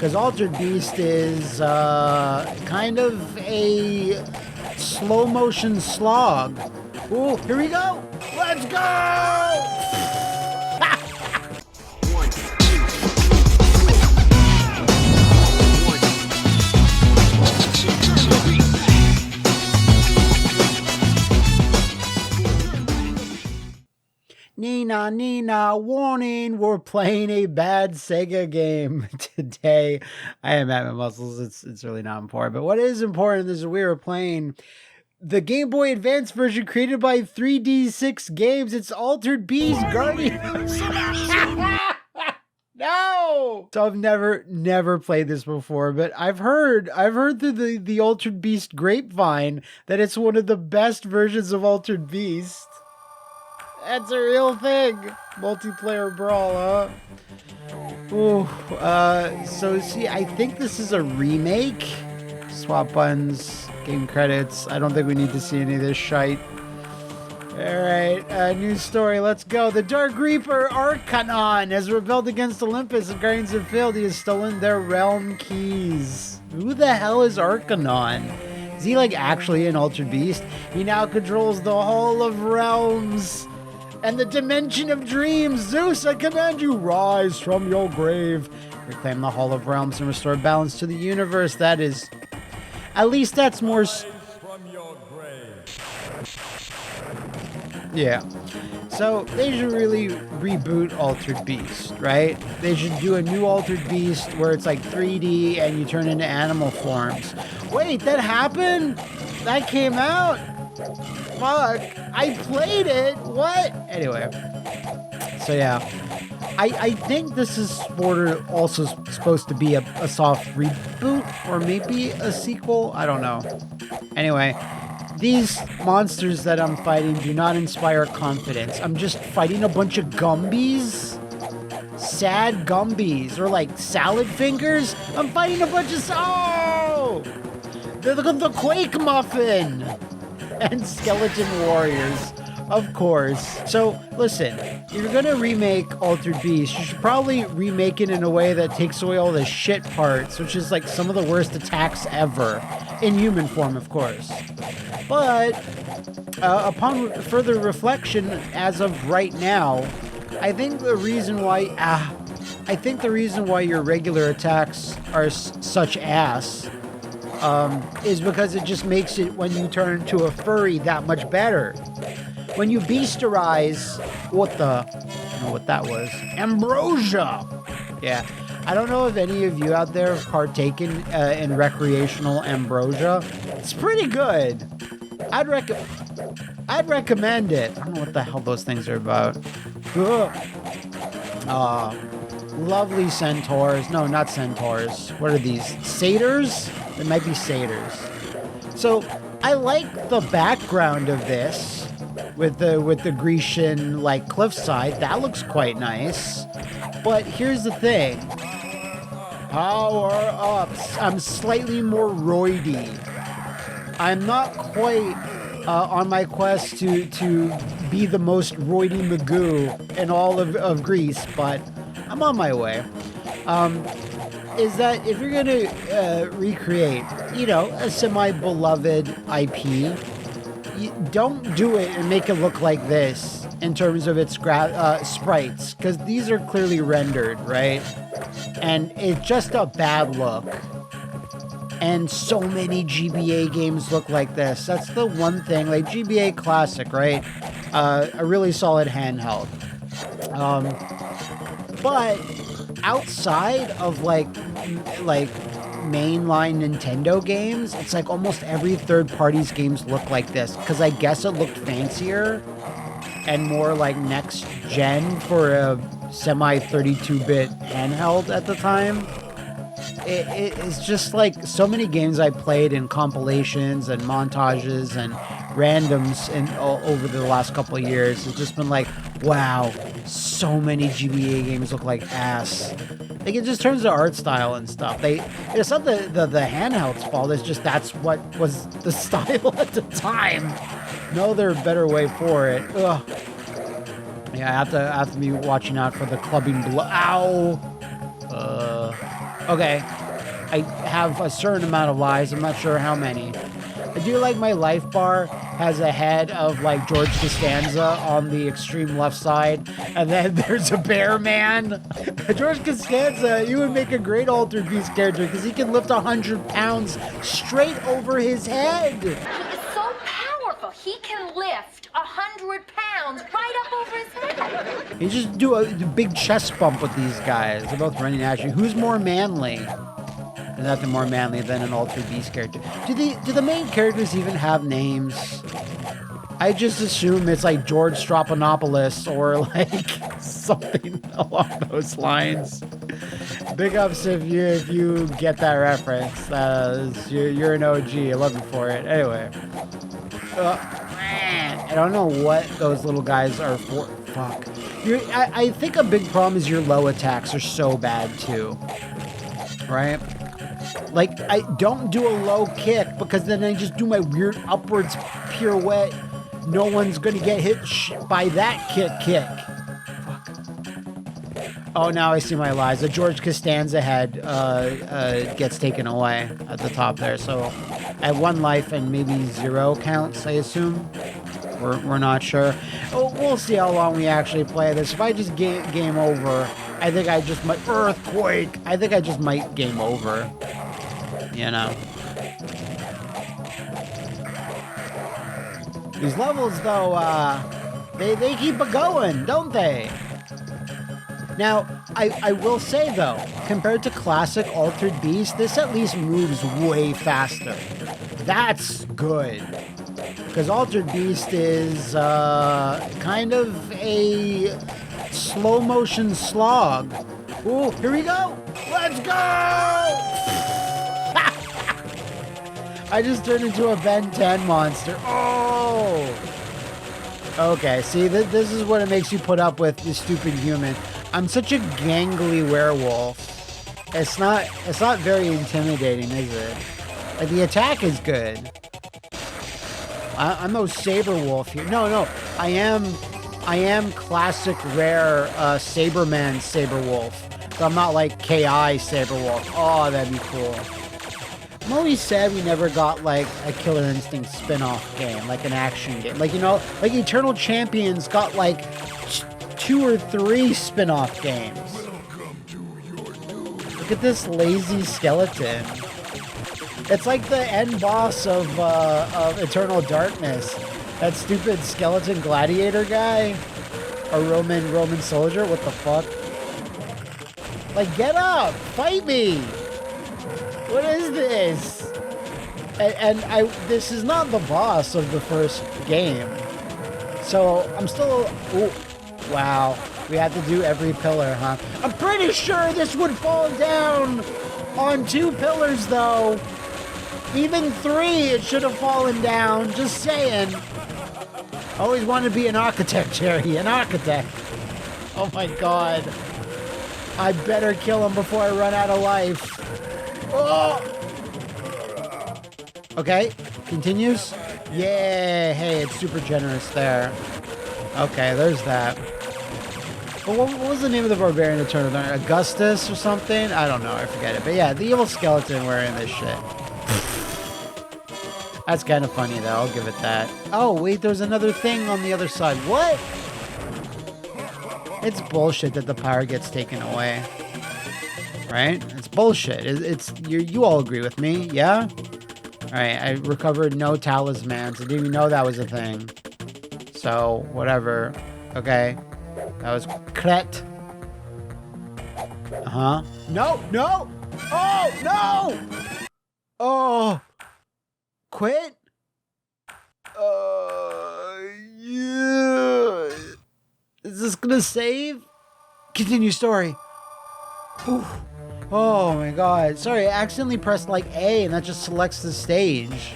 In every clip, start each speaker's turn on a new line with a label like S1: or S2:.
S1: Because Altered Beast is kind of a slow motion slog. Ooh, here we go. Let's go. Nina, Nina, warning, we're playing a bad Sega game today. I am mattmcmuscles. It's really not important. But what is important is we were playing the Game Boy Advance version created by 3D6 Games. It's Altered Beast Guardians. No! So I've never played this before, but I've heard through the Altered Beast grapevine that it's one of the best versions of Altered Beast. That's a real thing. Multiplayer brawl, huh? Ooh, so see, I think this is a remake. Swap buttons, game credits. I don't think we need to see any of this shite. Alright, new story, let's go. The Dark Reaper Arcanon has rebelled against Olympus and Guardians have failed. He has stolen their realm keys. Who the hell is Arcanon? Is he like actually an Altered Beast? He now controls the Hall of Realms and the Dimension of Dreams. Zeus, I command you, rise from your grave. Reclaim the Hall of Realms and restore balance to the universe. That is... At least that's more... Yeah. So, they should really reboot Altered Beast, right? They should do a new Altered Beast where it's like 3D and you turn into animal forms. Wait, that happened? That came out? Fuck, I played it. What? Anyway, so yeah, I think this is also supposed to be a soft reboot or maybe a sequel. I don't know. Anyway, these monsters that I'm fighting do not inspire confidence. I'm just fighting a bunch of Gumbies. Sad Gumbies or like salad fingers. I'm fighting a bunch of the Quake Muffin. And Skeleton Warriors, of course. So, listen, if you're gonna remake Altered Beast, you should probably remake it in a way that takes away all the shit parts, which is like some of the worst attacks ever. In human form, of course. But, upon further reflection, as of right now, I think the reason why your regular attacks are such ass is because it just makes it, when you turn into a furry, that much better. When you beasterize, I don't know what that was. Ambrosia! Yeah. I don't know if any of you out there have partaken in recreational ambrosia. It's pretty good. I'd recommend it. I don't know what the hell those things are about. Lovely centaurs. No, not centaurs. What are these? Satyrs? It might be satyrs. So I like the background of this with the Grecian like cliffside. That looks quite nice. But here's the thing. Power ups. I'm slightly more roidy. I'm not quite on my quest to be the most roidy Magoo in all of Greece, but I'm on my way. Is that if you're going to recreate, a semi-beloved IP, don't do it and make it look like this in terms of its sprites, because these are clearly rendered, right? And it's just a bad look. And so many GBA games look like this. That's the one thing, like GBA Classic, right? A really solid handheld. But outside of like mainline Nintendo games, it's like almost every third party's games look like this, because I guess it looked fancier and more like next gen for a semi 32-bit handheld at the time. It's just like so many games I played in compilations and montages and randoms over the last couple of years. It's just been like, wow, so many GBA games look like ass. Like, in just terms of art style and stuff. It's not the handheld's fault. It's just that's what was the style at the time. No, there's a better way for it. Ugh. Yeah, I have to be watching out for the clubbing blow. Ow. Okay. I have a certain amount of lives. I'm not sure how many. I do like my life bar has a head of like George Costanza on the extreme left side, and then there's a bear man. George Costanza, you would make a great Altered Beast character because he can lift 100 pounds straight over his head.
S2: He is so powerful. He can lift 100 pounds right up over his head.
S1: You just do a big chest bump with these guys. They're both running at you. Who's more manly? There's nothing more manly than an Altered Beast character. Do the main characters even have names? I just assume it's like George Stropanopoulos or like something along those lines. Big ups if you get that reference. You're an OG. I love you for it. Anyway. I don't know what those little guys are for. Fuck. I think a big problem is your low attacks are so bad too. Right? Like, I don't do a low kick because then I just do my weird upwards pirouette. No one's going to get hit by that kick. Fuck. Oh, now I see my lies. The George Costanza head gets taken away at the top there. So I have 1 life and maybe 0 counts, I assume. We're not sure. Oh, we'll see how long we actually play this. If I just game over, I think I just might... Earthquake! I think I just might game over. You know. These levels, though, they keep it going, don't they? Now, I will say, though, compared to classic Altered Beast, this at least moves way faster. That's good. Because Altered Beast is kind of a slow-motion slog. Ooh, here we go! Let's go! I just turned into a Ben 10 monster. Oh! Okay, see, this is what it makes you put up with, this stupid human. I'm such a gangly werewolf. It's not very intimidating, is it? Like, the attack is good. I'm no saber wolf here. No, I am classic rare Saberman saber wolf. So I'm not like KI saber wolf. Oh, that'd be cool. I'm always sad we never got like a Killer Instinct spin-off game, like an action game. Like, you know, like Eternal Champions got like 2 or 3 spin-off games. Look at this lazy skeleton. It's like the end boss of Eternal Darkness. That stupid skeleton gladiator guy. A Roman soldier. What the fuck? Like, get up! Fight me! What is this? And this is not the boss of the first game. So I'm still... Ooh, wow. We had to do every pillar, huh? I'm pretty sure this would fall down on 2 pillars, though. Even 3, it should have fallen down. Just saying. Always wanted to be an architect, Jerry. An architect. Oh my god. I better kill him before I run out of life. Oh! Okay. Continues. Yeah. Hey, it's super generous there. Okay, there's that. But what was the name of the barbarian that turned on? Augustus or something? I don't know. I forget it. But yeah, the evil skeleton wearing this shit. That's kind of funny, though. I'll give it that. Oh, wait, there's another thing on the other side. What? It's bullshit that the power gets taken away. Right? It's bullshit. You all agree with me, yeah? Alright, I recovered no talismans. I didn't even know that was a thing. So, whatever. Okay. That was correct. Uh-huh. No! Oh, no! Oh! Quit? Yeah. Is this gonna save? Continue story. Whew. Oh my god. Sorry, I accidentally pressed like A and that just selects the stage.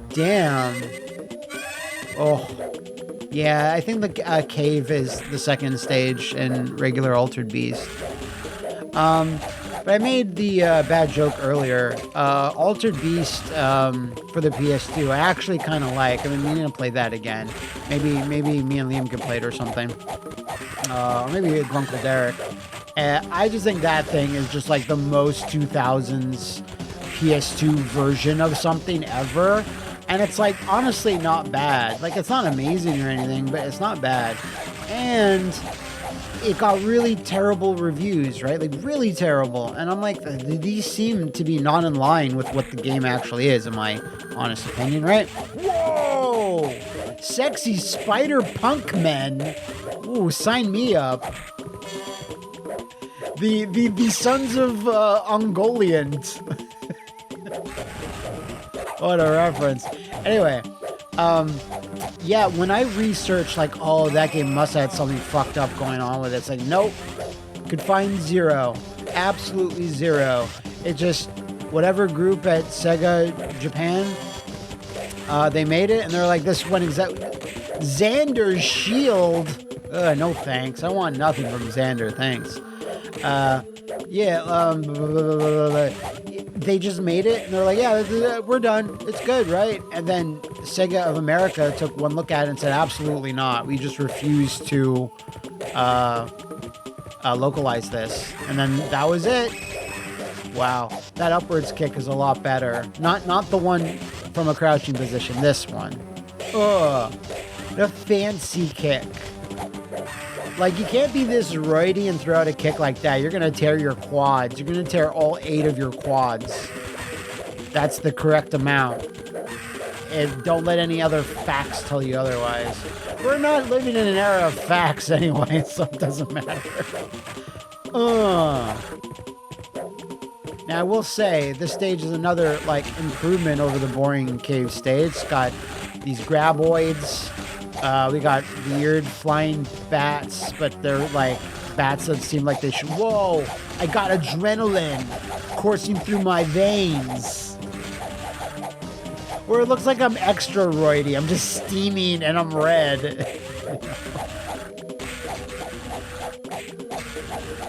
S1: Damn. Oh. Yeah, I think the cave is the second stage in regular Altered Beast. But I made the bad joke earlier. Altered Beast for the PS2, I actually kind of like. I mean, we need to play that again. Maybe me and Liam can play it or something. Or maybe Grunkle Derek. I just think that thing is just like the most 2000s PS2 version of something ever. And it's like, honestly, not bad. Like, it's not amazing or anything, but it's not bad. And it got really terrible reviews, right? Like, really terrible. And I'm like, these seem to be not in line with what the game actually is, in my honest opinion, right? Whoa! Sexy spider punk men. Ooh, sign me up. The sons of Ungoliant. What a reference. Anyway, yeah, when I researched, like, oh, that game must have had something fucked up going on with it, it's like, nope. Could find zero. Absolutely zero. It just, whatever group at Sega Japan, they made it, and they're like, this one exactly. Xander's Shield. No thanks. I want nothing from Xander, thanks. They just made it, and they're like, yeah, we're done. It's good, right? And then Sega of America took one look at it and said, absolutely not. We just refuse to localize this. And then that was it. Wow. That upwards kick is a lot better. Not the one from a crouching position. This one. Ugh. The fancy kick. Like, you can't be this roidy and throw out a kick like that. You're going to tear your quads. You're going to tear all 8 of your quads. That's the correct amount. And don't let any other facts tell you otherwise. We're not living in an era of facts anyway, so it doesn't matter. Now, I will say, this stage is another, like, improvement over the boring cave stage. It's got these graboids. We got weird flying bats, but they're like bats that seem like they should. Whoa! I got adrenaline coursing through my veins. Or it looks like I'm extra roidy. I'm just steaming and I'm red.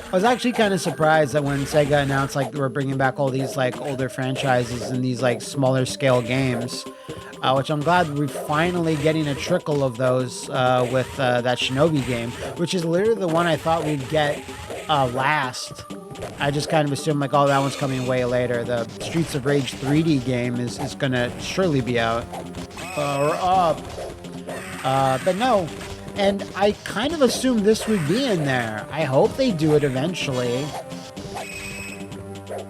S1: I was actually kind of surprised that when Sega announced like they were bringing back all these like older franchises and these like smaller scale games. Which I'm glad we're finally getting a trickle of those with that Shinobi game, which is literally the one I thought we'd get last. I just kind of assumed, like, oh, that one's coming way later. The Streets of Rage 3D game is going to surely be out. Or up. But no. And I kind of assumed this would be in there. I hope they do it eventually.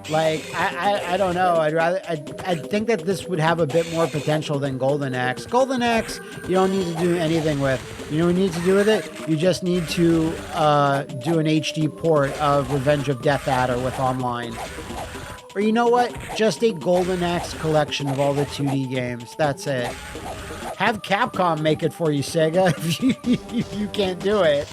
S1: Like, I don't know. I'd think that this would have a bit more potential than Golden Axe. Golden Axe, you don't need to do anything with. You know what you need to do with it? You just need to do an HD port of Revenge of Death Adder with online. Or you know what? Just a Golden Axe collection of all the 2D games. That's it. Have Capcom make it for you, Sega, if you can't do it.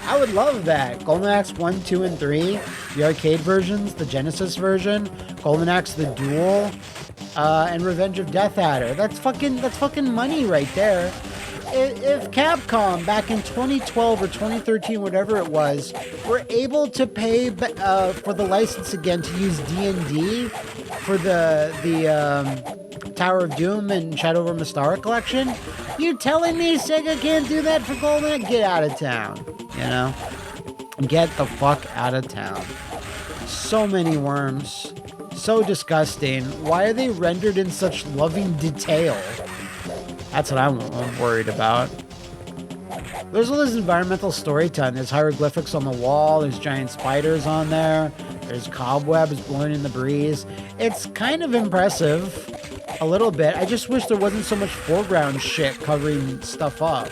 S1: I would love that. Golden Axe 1, 2, and 3, the arcade versions, the Genesis version, Golden Axe the Duel, and Revenge of Death Adder. That's fucking money right there. If Capcom back in 2012 or 2013, whatever it was, were able to pay for the license again to use D&D for the Tower of Doom and Shadow over Mystara collection, you telling me Sega can't do that for Golden? Get out of town, you know? Get the fuck out of town. So many worms. So disgusting. Why are they rendered in such loving detail? That's what I'm worried about. There's all this environmental storytelling. There's hieroglyphics on the wall. There's giant spiders on there. There's cobwebs blowing in the breeze. It's kind of impressive. A little bit. I just wish there wasn't so much foreground shit covering stuff up.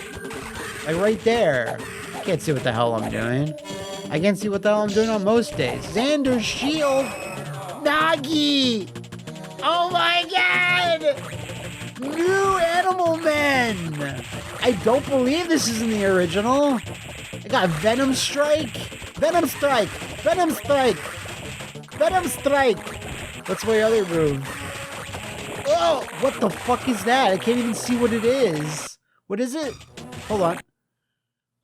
S1: Like right there. I can't see what the hell I'm doing. I can't see what the hell I'm doing on most days. Xander's Shield! Nagi! Oh my god! New Animal Men! I don't believe this is in the original. I got Venom Strike! Venom Strike! Venom Strike! Venom Strike! What's my other move? Oh, what the fuck is that? I can't even see what it is. What is it? Hold on.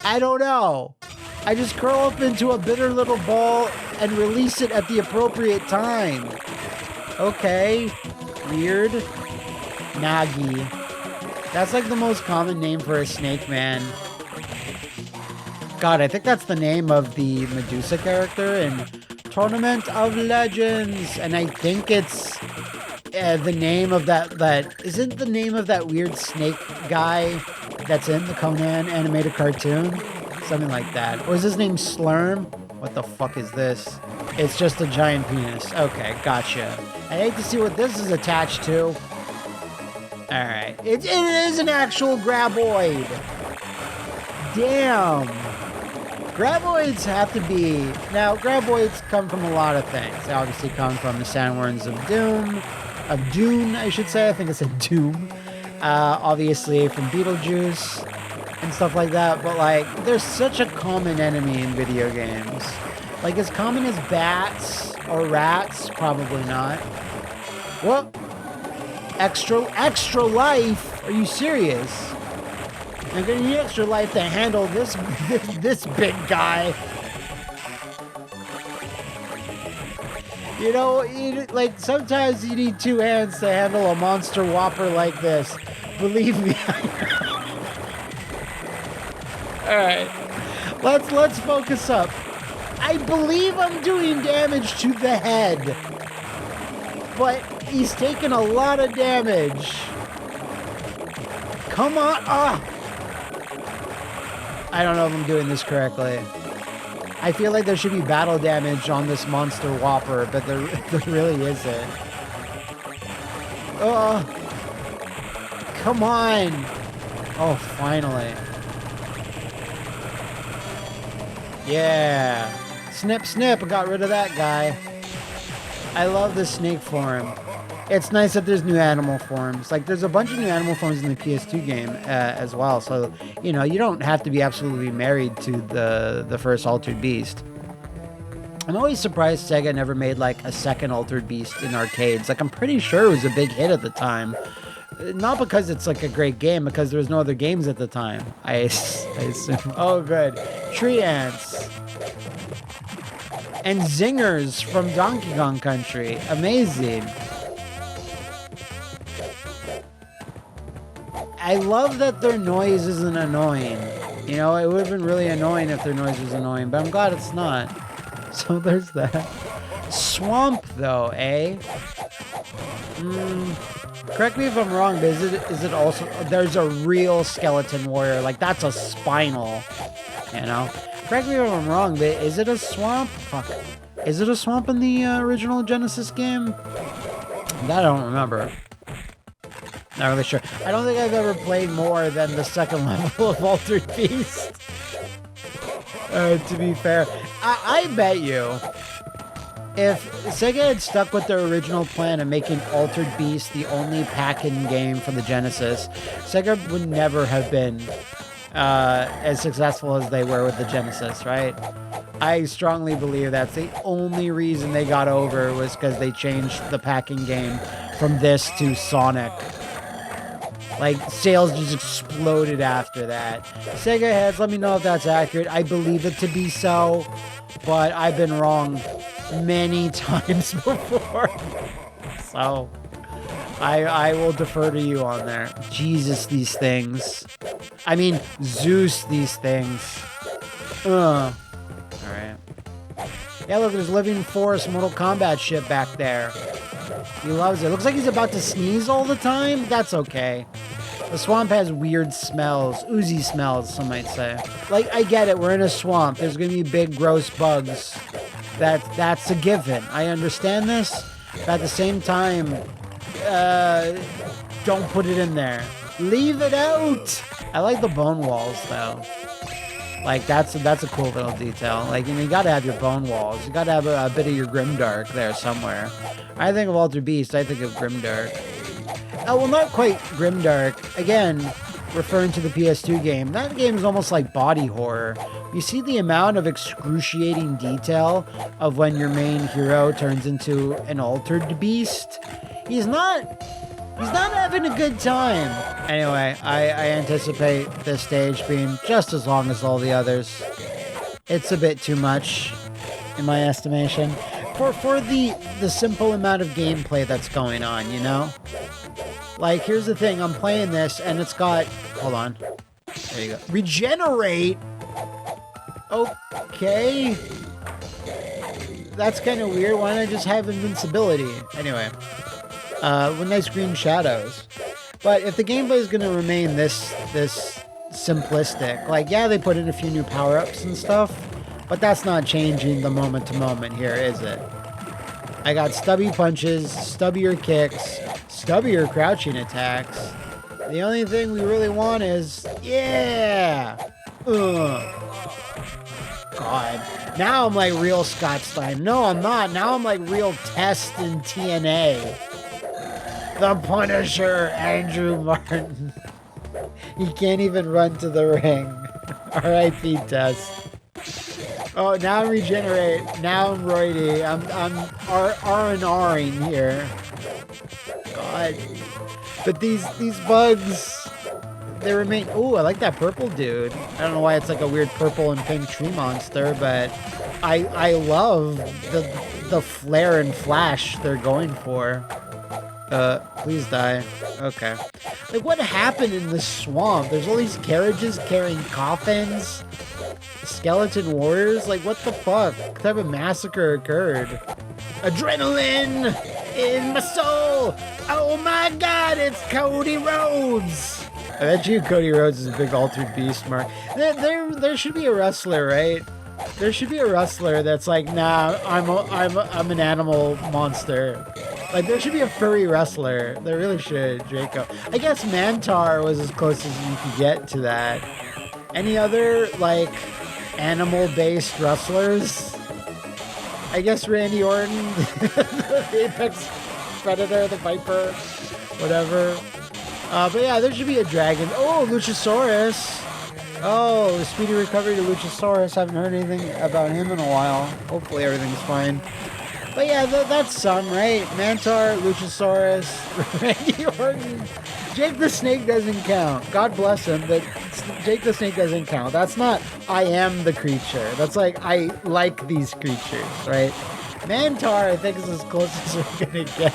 S1: I don't know. I just curl up into a bitter little ball and release it at the appropriate time. Okay. Weird. Nagi. That's like the most common name for a snake man. God, I think that's the name of the Medusa character in Tournament of Legends. And I think it's the name of that isn't the name of that weird snake guy that's in the Conan animated cartoon? Something like that. Or is his name Slurm? What the fuck is this? It's just a giant penis. Okay, gotcha. I hate to see what this is attached to. Alright. It is an actual graboid. Damn. Graboids have to be... Now, graboids come from a lot of things. They obviously come from the sandworms of Doom. Of Dune, I should say. I think it's a Doom. Obviously from Beetlejuice and stuff like that. But, like, they're such a common enemy in video games. Like, as common as bats or rats? Probably not. What? Extra life? Are you serious? I'm gonna need extra life to handle this big guy. You know, like, sometimes you need two hands to handle a monster whopper like this. Believe me, I know. Alright. Let's focus up. I believe I'm doing damage to the head. But he's taking a lot of damage. Come on. Ah! I don't know if I'm doing this correctly. I feel like there should be battle damage on this monster whopper, but there really isn't. Oh, come on. Oh, finally. Yeah. Snip, snip. I got rid of that guy. I love the snake form. It's nice that there's new animal forms. Like, there's a bunch of new animal forms in the PS2 game as well. So, you know, you don't have to be absolutely married to the first Altered Beast. I'm always surprised Sega never made, like, a second Altered Beast in arcades. Like, I'm pretty sure it was a big hit at the time. Not because it's, like, a great game, because there was no other games at the time. I assume. Oh, good. Tree ants. And zingers from Donkey Kong Country. Amazing. I love that their noise isn't annoying. You know, it would have been really annoying if their noise was annoying, but I'm glad it's not. So there's that. Swamp, though, eh? Correct me if I'm wrong, but is it also... There's a real skeleton warrior. Like, that's a spinal, you know? Correct me if I'm wrong, but is it a swamp? Fuck. Is it a swamp in the original Genesis game? That I don't remember. Not really sure. I don't think I've ever played more than the second level of Altered Beast. To be fair. I bet you, if Sega had stuck with their original plan of making Altered Beast the only pack-in game for the Genesis, Sega would never have been as successful as they were with the Genesis, right? I strongly believe that's the only reason they got over was because they changed the pack-in game from this to Sonic. Like, sales just exploded after that. Sega heads, let me know if that's accurate. I believe it to be so, but I've been wrong many times before. So, I will defer to you on there. Jesus, these things. I mean, Zeus, these things. Alright. Yeah, look, there's Living Force Mortal Kombat shit back there. He loves it. Looks like he's about to sneeze all the time. That's okay. The swamp has weird smells. Oozy smells, some might say. Like, I get it. We're in a swamp. There's going to be big, gross bugs. That's a given. I understand this. But at the same time, don't put it in there. Leave it out. I like the bone walls, though. Like, that's a cool little detail. Like, you know, you gotta have your bone walls. You gotta have a bit of your Grimdark there somewhere. I think of Altered Beast, I think of Grimdark. Oh, well, not quite Grimdark. Again, referring to the PS2 game, that game is almost like body horror. You see the amount of excruciating detail of when your main hero turns into an altered beast. He's not having a good time. Anyway, I anticipate this stage being just as long as all the others. It's a bit too much, in my estimation, for the simple amount of gameplay that's going on, you know? Like, here's the thing, I'm playing this, and it's got... Hold on. There you go. Regenerate? Okay. That's kind of weird. Why not just have invincibility? Anyway. With nice green shadows. But if the gameplay is going to remain this simplistic, like, yeah, they put in a few new power-ups and stuff, but that's not changing the moment-to-moment here, is it? I got stubby punches, stubbier kicks, stubbier crouching attacks. The only thing we really want is, yeah! God. Now I'm like real Scott Stein. No, I'm not. Now I'm like real Test in TNA. The Punisher, Andrew Martin. He can't even run to the ring. R.I.P. Test. Oh, now I'm regenerate. Now I'm roidy. I'm R&Ring here. God. But these bugs, they remain. Oh, I like that purple dude. I don't know why it's like a weird purple and pink tree monster, but I love the flare and flash they're going for. Please die. Okay. Like, what happened in this swamp? There's all these carriages carrying coffins. Skeleton warriors? Like, what the fuck? What type of massacre occurred? Adrenaline in my soul! Oh my god, it's Cody Rhodes! I bet you Cody Rhodes is a big altered beast, Mark. There should be a wrestler, right? There should be a wrestler that's like, nah, I'm an animal monster. Like, there should be a furry wrestler. There really should, Draco. I guess Mantar was as close as you could get to that. Any other, like, animal-based wrestlers? I guess Randy Orton, the Apex Predator, the Viper, whatever. But yeah, there should be a dragon. Oh, Luchasaurus. Oh, speedy recovery to Luchasaurus. Haven't heard anything about him in a while. Hopefully everything's fine. But yeah, that's some, right? Mantar, Luchasaurus, Randy Orton. Jake the Snake doesn't count. God bless him, but Jake the Snake doesn't count. That's not, I am the creature. That's like, I like these creatures, right? Mantar, I think, is as close as we're gonna get.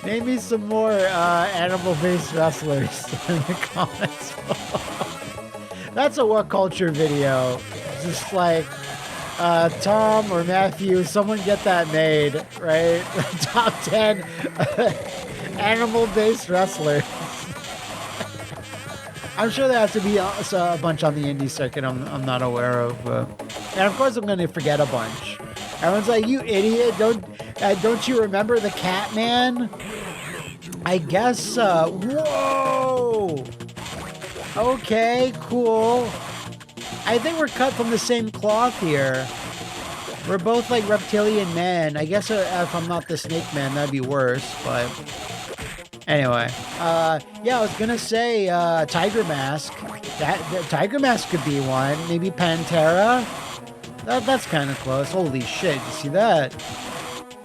S1: Name me some more animal-based wrestlers in the comments. That's a What Culture video. Just like, Tom or Matthew, someone get that made, right? Top 10 animal-based wrestlers. I'm sure there has to be a bunch on the indie circuit I'm not aware of. And of course I'm going to forget a bunch. Everyone's like, you idiot, don't you remember the Catman? I guess, whoa! Okay, cool. I think we're cut from the same cloth here. We're both like reptilian men. I guess if I'm not the snake man, that'd be worse, but anyway. Yeah, I was gonna say Tiger Mask. That Tiger Mask could be one. Maybe Pantera. That's kind of close. Holy shit, you see that?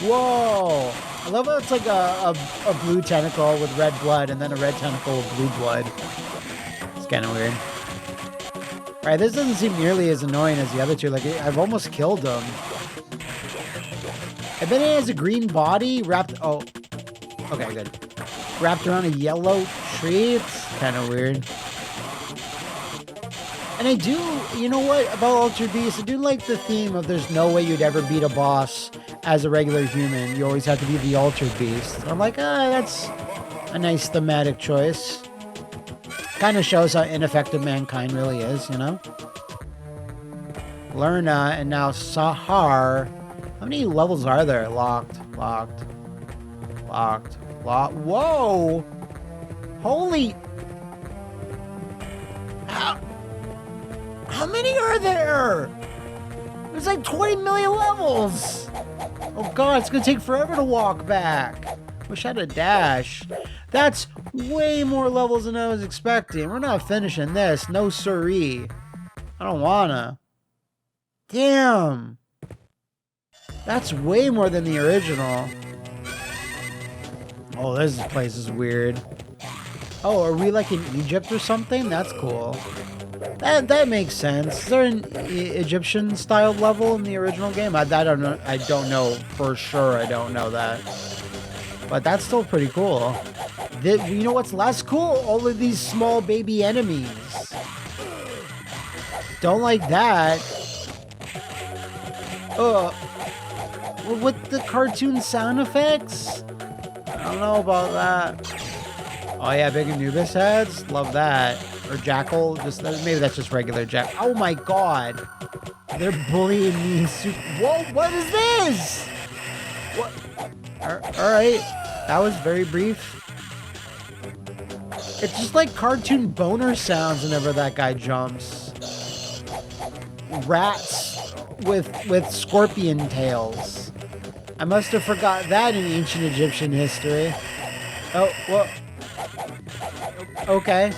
S1: Whoa! I love how it's like a blue tentacle with red blood and then a red tentacle with blue blood. It's kind of weird. Alright, this doesn't seem nearly as annoying as the other two. Like, I've almost killed him. I bet it has a green body wrapped... Oh. Okay, good. Wrapped around a yellow tree? It's kind of weird. And I do... You know what? About Altered Beast, I do like the theme of there's no way you'd ever beat a boss as a regular human. You always have to be the Altered Beast. I'm like, that's a nice thematic choice. Kind of shows how ineffective mankind really is, you know? Lerna and now Sahar. How many levels are there? Locked. Whoa! Holy... How many are there? There's like 20 million levels! Oh god, it's gonna take forever to walk back. Wish I had a dash. That's way more levels than I was expecting. We're not finishing this. No siree. I don't wanna. Damn. That's way more than the original. Oh, this place is weird. Oh, are we like in Egypt or something? That's cool. That makes sense. Is there an Egyptian style level in the original game? I don't know. I don't know for sure. I don't know that. But that's still pretty cool. You know what's less cool? All of these small baby enemies. Don't like that. With the cartoon sound effects? I don't know about that. Oh yeah, big Anubis heads. Love that. Or Jackal. Maybe that's just regular Jack. Oh my god. They're bullying me. Whoa, what is this? What? Alright. That was very brief. It's just like cartoon boner sounds whenever that guy jumps. Rats with scorpion tails. I must have forgot that in ancient Egyptian history. Oh, well. Okay.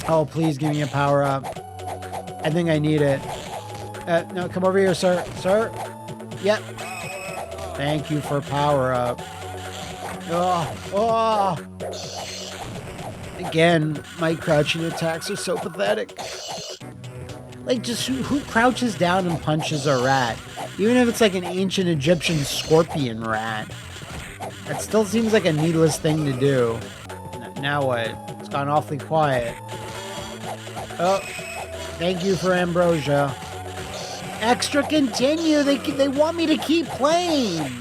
S1: Oh, please give me a power up. I think I need it. No, come over here, sir. Sir? Yep. Thank you for power up. Oh. Again, my crouching attacks are so pathetic. Like, just who crouches down and punches a rat? Even if it's like an ancient Egyptian scorpion rat. That still seems like a needless thing to do. Now what? It's gone awfully quiet. Oh, thank you for ambrosia. Extra continue. They want me to keep playing.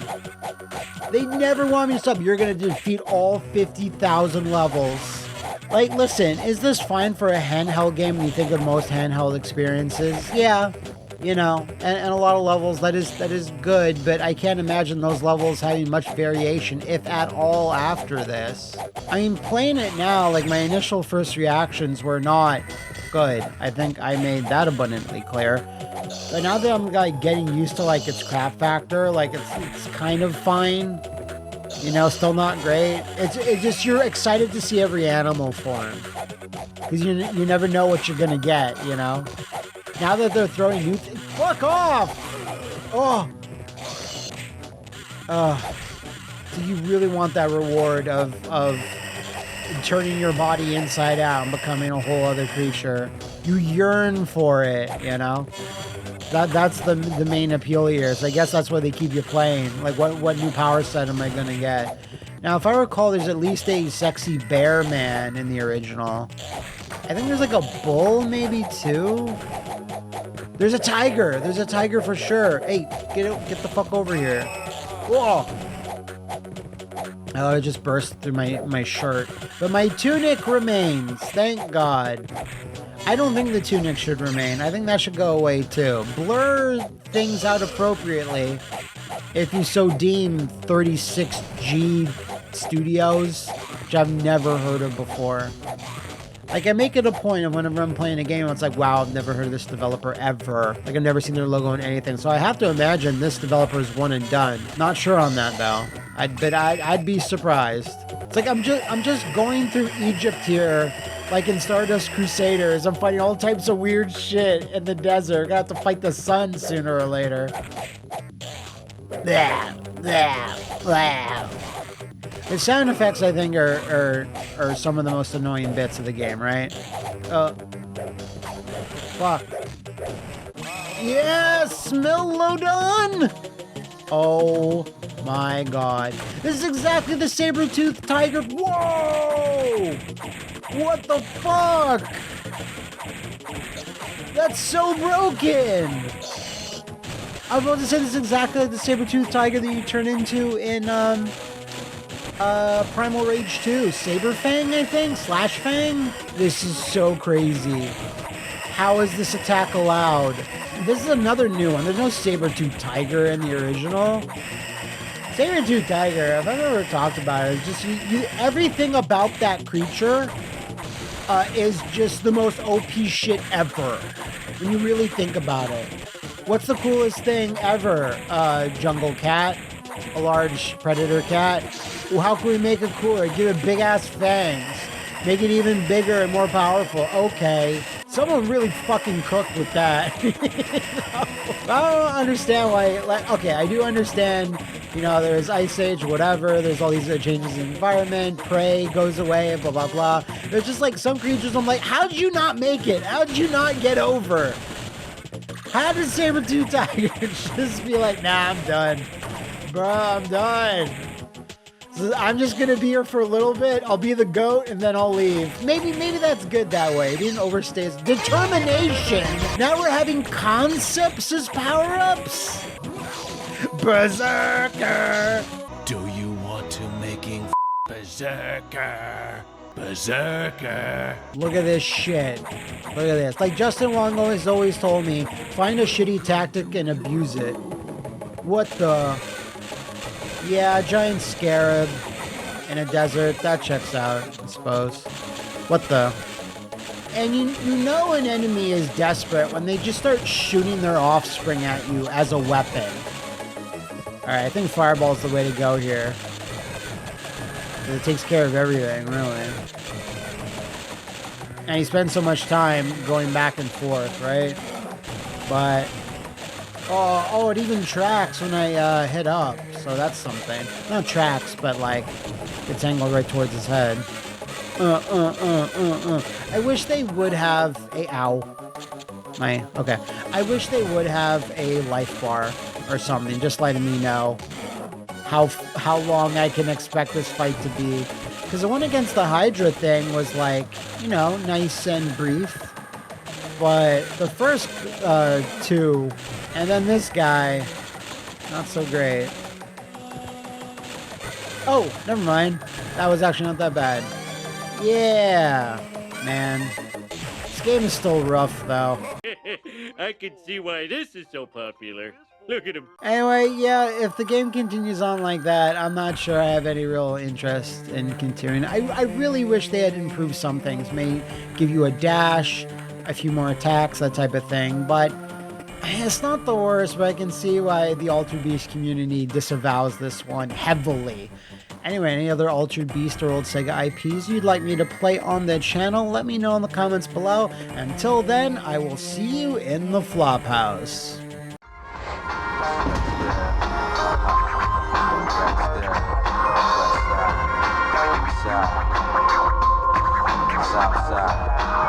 S1: They never want me to stop. You're going to defeat all 50,000 levels. Like, listen, is this fine for a handheld game when you think of most handheld experiences? Yeah, you know, and a lot of levels, that is good, but I can't imagine those levels having much variation, if at all, after this. I mean, playing it now, like, my initial first reactions were not good. I think I made that abundantly clear. But now that I'm, like, getting used to, like, its crap factor, like, it's kind of fine. You know, still not great. It's just, you're excited to see every animal form. Because you never know what you're going to get, you know? Now that they're throwing new things... Fuck off! Oh! Do you really want that reward of turning your body inside out and becoming a whole other creature? You yearn for it, you know? That's the main appeal here. So I guess that's why they keep you playing. Like, what new power set am I going to get? Now, if I recall, there's at least a sexy bear man in the original. I think there's like a bull, maybe, too. There's a tiger. There's a tiger for sure. Hey, get the fuck over here. Whoa. Oh, it just burst through my shirt. But my tunic remains. Thank God. I don't think the tunic should remain. I think that should go away too. Blur things out appropriately. If you so deem 36G Studios, which I've never heard of before. Like, I make it a point of whenever I'm playing a game, it's like, wow, I've never heard of this developer ever. Like, I've never seen their logo on anything. So I have to imagine this developer is one and done. Not sure on that though. I'd be surprised. It's like I'm just going through Egypt here. Like in Stardust Crusaders, I'm fighting all types of weird shit in the desert. Gonna have to fight the sun sooner or later. The sound effects, I think, are some of the most annoying bits of the game, right? Fuck. Yes, Melodon! Oh my god. This is exactly the saber-toothed tiger. Whoa! What the fuck? That's so broken! I was about to say this is exactly like the saber-toothed tiger that you turn into in Primal Rage 2. Saberfang, I think? Slash Fang? This is so crazy. How is this attack allowed? This is another new one. There's no saber-toothed tiger in the original. Saber-toothed tiger, if I've ever talked about it, it's just everything about that creature is just the most OP shit ever. When you really think about it. What's the coolest thing ever? Jungle cat? A large predator cat? Well, how can we make it cooler? Give it big-ass fangs. Make it even bigger and more powerful. Okay. Someone really fucking cooked with that. I don't understand why... Like, okay, I do understand, you know, there's Ice Age, whatever. There's all these changes in the environment. Prey goes away, blah, blah, blah. There's just, like, some creatures I'm like, how did you not make it? How did you not get over? How did Saber-Tooth Tiger just be like, nah, I'm done. Bro, I'm done. So I'm just gonna be here for a little bit. I'll be the goat and then I'll leave. Maybe that's good that way. It didn't overstay his determination. Now we're having concepts as power-ups. Berserker.
S3: Do you want to making Berserker? Berserker.
S1: Look at this shit. Look at this. Like Justin Wong always told me, find a shitty tactic and abuse it. What the? Yeah, giant scarab in a desert. That checks out, I suppose. What the? And you know an enemy is desperate when they just start shooting their offspring at you as a weapon. Alright, I think Fireball's the way to go here. It takes care of everything, really. And he spends so much time going back and forth, right? But... Oh, it even tracks when I hit up, so that's something. Not tracks, but like, it's angled right towards his head. I wish they would have a... Ow. Okay. I wish they would have a life bar or something, just letting me know how long I can expect this fight to be. Because the one against the Hydra thing was like, you know, nice and brief. But the first two, and then this guy, not so great. Oh, never mind. That was actually not that bad. Yeah, man. This game is still rough, though.
S4: I can see why this is so popular. Look at him.
S1: Anyway, yeah, if the game continues on like that, I'm not sure I have any real interest in continuing. I really wish they had improved some things. May give you a dash, a few more attacks, that type of thing. But it's not the worst, but I can see why the Altered Beast community disavows this one heavily. Anyway, any other Altered Beast or old Sega IPs you'd like me to play on the channel, let me know in the comments below. Until then, I will see you in the Flophouse.
S5: South side.